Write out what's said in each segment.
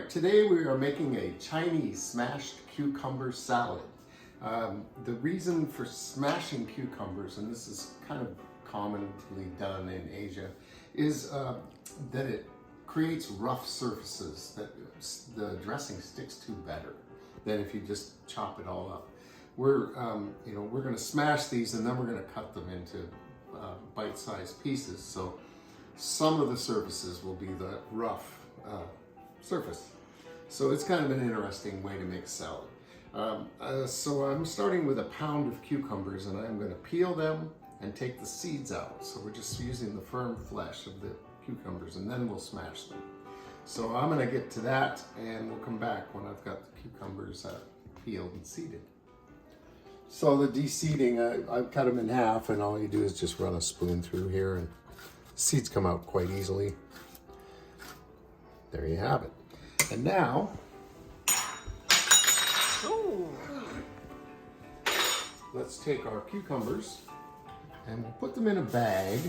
right, today we are making a Chinese smashed cucumber salad. The reason for smashing cucumbers, and this is kind of commonly done in Asia, is that it creates rough surfaces that the dressing sticks to better than if you just chop it all up. We're going to smash these and then we're going to cut them into bite-sized pieces. So some of the surfaces will be the rough surface. So it's kind of an interesting way to make salad. So I'm starting with a pound of cucumbers and I'm going to peel them and take the seeds out. So we're just using the firm flesh of the cucumbers and then we'll smash them. So I'm going to get to that and we'll come back when I've got the cucumbers peeled and seeded. So the de-seeding, I've cut them in half and all you do is just run a spoon through here and seeds come out quite easily. There you have it. And now, let's take our cucumbers and we'll put them in a bag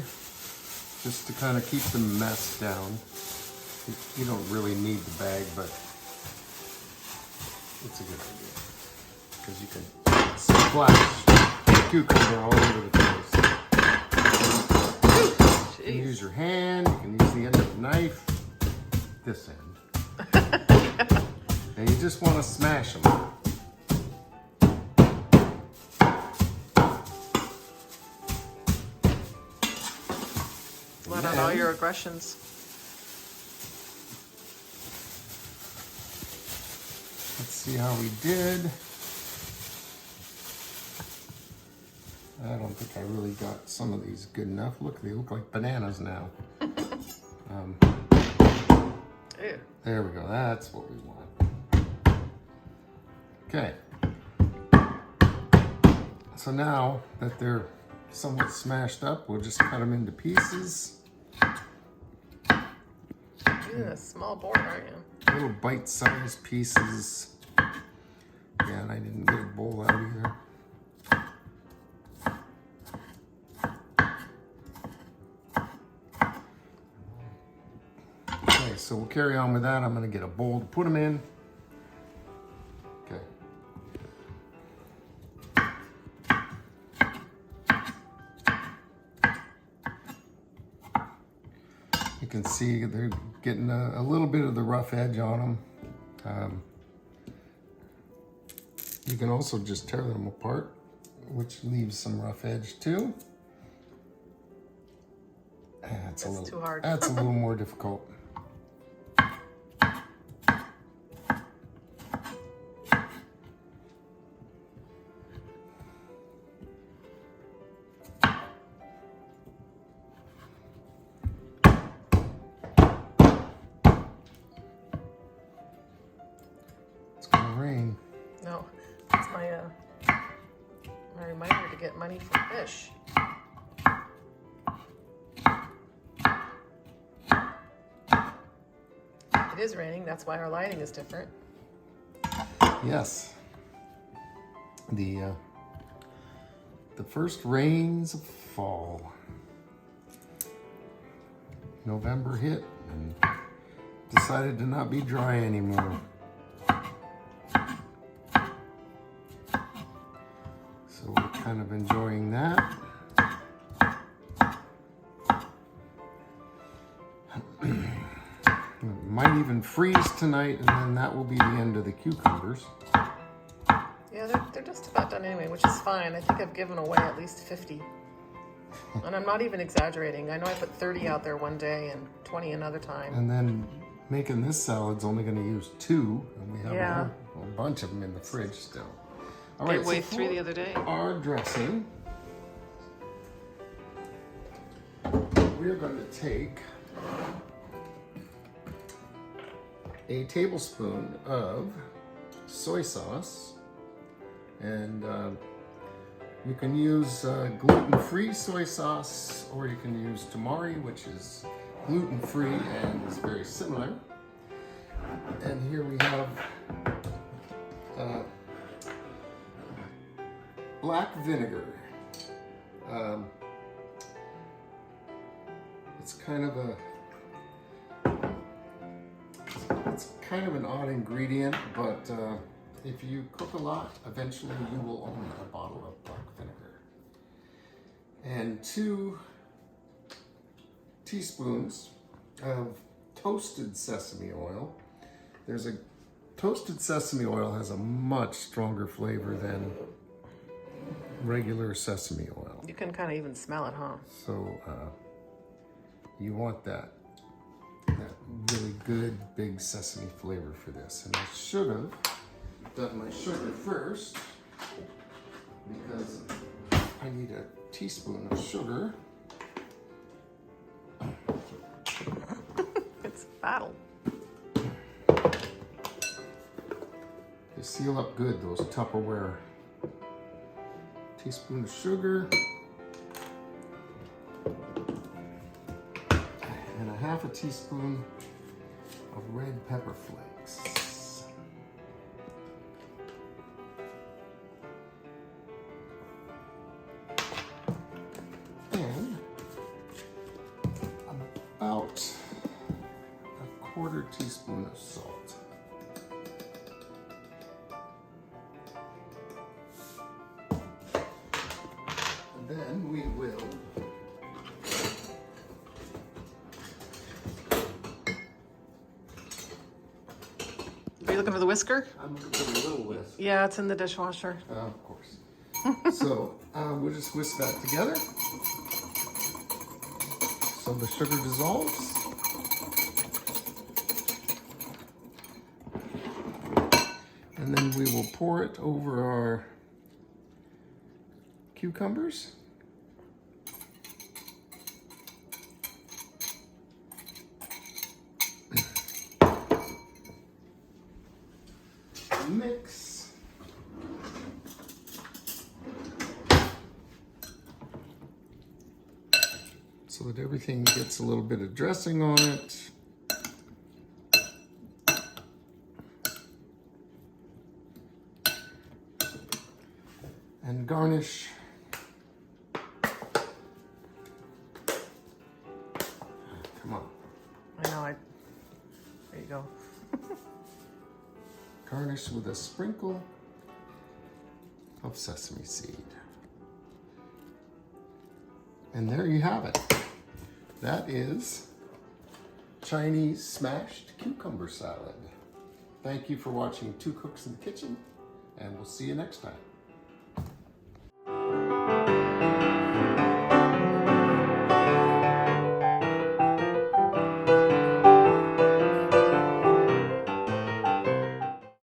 just to kind of keep the mess down. You don't really need the bag, but it's a good idea because you can splash cucumber all over the place. You can use your hand, you can use the end of a knife, this end. And you just want to smash them. Let out all your aggressions. Let's see how we did. I don't think I really got some of these good enough. Look, they look like bananas now. Ew. There we go, that's what we want. Okay. So now that they're somewhat smashed up, we'll just cut them into pieces. You're using a small board, aren't you? Little bite-sized pieces. Yeah, and I didn't get a bowl out either. Okay, so we'll carry on with that. I'm going to get a bowl to put them in. Okay. You can see they're getting a little bit of the rough edge on them. You can also just tear them apart, which leaves some rough edge too. That's too hard. That's a little more difficult. It's gonna rain. No, it's my reminder to get money for fish. It is raining, that's why our lighting is different. Yes. The first rains of fall. November hit and decided to not be dry anymore. So we're kind of enjoying that. It might even freeze tonight and then that will be the end of the cucumbers. Yeah, they're just about done anyway, which is fine. I think I've given away at least 50. And I'm not even exaggerating. I know I put 30 out there one day and 20 another time. And then making this salad's only going to use 2, and we have a bunch of them in the fridge still. All right, Gave away 3 the other day. Our dressing, we're going to take a tablespoon of soy sauce, and you can use gluten-free soy sauce, or you can use tamari, which is gluten-free and is very similar. And here we have black vinegar. It's kind of it's kind of an odd ingredient, but if you cook a lot, eventually you will own a bottle of black vinegar. And 2 teaspoons of toasted sesame oil. Toasted sesame oil has a much stronger flavor than regular sesame oil. You can kind of even smell it, huh? So you want that really good big sesame flavor for this. And I should have done my sugar first because I need a teaspoon of sugar. It's a battle. They seal up good, those Tupperware. Teaspoon of sugar. And a half a teaspoon of red pepper flakes. And about a quarter teaspoon of salt. And then we will Are you looking for the whisker? I'm looking for a little whisk. Yeah, it's in the dishwasher. Of course. So we'll just whisk that together. So the sugar dissolves. And then we will pour it over our cucumbers. Mix. So that everything gets a little bit of dressing on it. And garnish. Come on. I know, there you go. Garnish with a sprinkle of sesame seed. And there you have it. That is Chinese smashed cucumber salad. Thank you for watching Two Cooks in the Kitchen, and we'll see you next time.